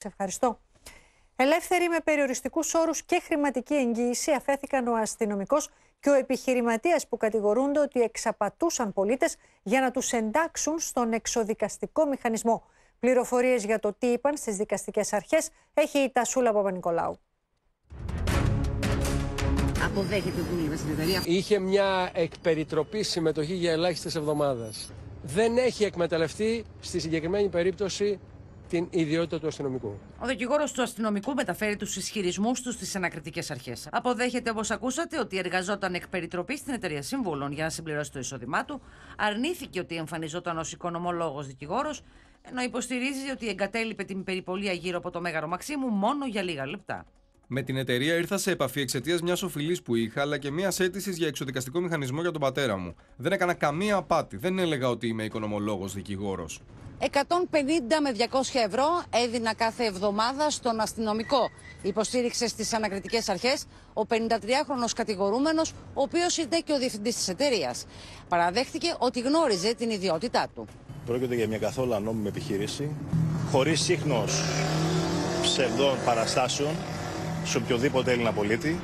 Σε ευχαριστώ. Ελεύθεροι με περιοριστικούς όρους και χρηματική εγγύηση αφέθηκαν ο αστυνομικός και ο επιχειρηματίας που κατηγορούνται ότι εξαπατούσαν πολίτες για να τους εντάξουν στον εξοδικαστικό μηχανισμό. Πληροφορίες για το τι είπαν στις δικαστικές αρχές έχει η Τασούλα Παπα-Νικολάου. Αποδέχεται δούλευε στην εταιρεία. Είχε μια εκπεριτροπή συμμετοχή για ελάχιστες εβδομάδες. Δεν έχει εκμεταλλευτεί στη συγκεκριμένη περίπτωση την ιδιότητα του αστυνομικού. Ο δικηγόρος του αστυνομικού μεταφέρει τους ισχυρισμούς του στις ανακριτικές αρχές. Αποδέχεται, όπως ακούσατε, ότι εργαζόταν εκ περιτροπή στην εταιρεία συμβούλων για να συμπληρώσει το εισόδημά του. Αρνήθηκε ότι εμφανιζόταν ως οικονομολόγος δικηγόρος, ενώ υποστηρίζει ότι εγκατέλειπε την περιπολία γύρω από το Μέγαρο Μαξίμου μόνο για λίγα λεπτά. Με την εταιρεία ήρθα σε επαφή εξαιτίας μιας οφειλής που είχα, αλλά και μιας αίτησης για εξοδικαστικό μηχανισμό για τον πατέρα μου. Δεν έκανα καμία απάτη. Δεν έλεγα ότι είμαι οικονομολόγος δικηγόρος. 150 με 200 ευρώ έδινα κάθε εβδομάδα στον αστυνομικό. Υποστήριξε στις ανακριτικές αρχές ο 53χρονος κατηγορούμενος, ο οποίος είναι και ο διευθυντής της εταιρείας. Παραδέχτηκε ότι γνώριζε την ιδιότητά του. Πρόκειται για μια καθόλου ανώμιμη επιχείρηση, χωρίς ίχνος ψευδών παραστάσεων σε οποιοδήποτε Έλληνα πολίτη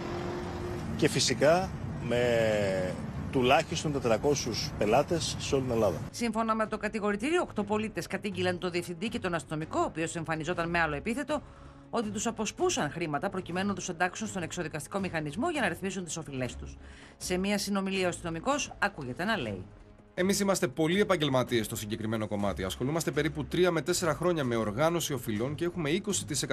και φυσικά με τουλάχιστον 400 πελάτες σε όλη την Ελλάδα. Σύμφωνα με το κατηγορητήριο, 8 πολίτες κατήγγειλαν τον διευθυντή και τον αστυνομικό, ο οποίος εμφανιζόταν με άλλο επίθετο, ότι τους αποσπούσαν χρήματα προκειμένου να τους εντάξουν στον εξοδικαστικό μηχανισμό για να ρυθμίσουν τις οφειλές τους. Σε μια συνομιλία ο αστυνομικός ακούγεται να λέει: Εμείς είμαστε πολλοί επαγγελματίες στο συγκεκριμένο κομμάτι. Ασχολούμαστε περίπου 3 με 4 χρόνια με οργάνωση οφειλών και έχουμε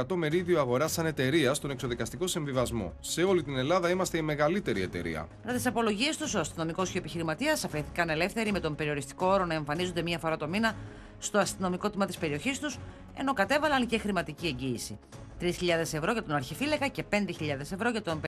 20% μερίδιο αγοράς σαν εταιρεία στον εξοδικαστικό συμβιβασμό. Σε όλη την Ελλάδα είμαστε η μεγαλύτερη εταιρεία. Κατά τις απολογίες τους, ο αστυνομικός και ο επιχειρηματίας αφέθηκαν ελεύθεροι με τον περιοριστικό όρο να εμφανίζονται μία φορά το μήνα στο αστυνομικό τμήμα της περιοχής τους, ενώ κατέβαλαν και χρηματική εγγύηση. 3.000 ευρώ για τον αρχιφύλακα και 5.000 ευρώ για τον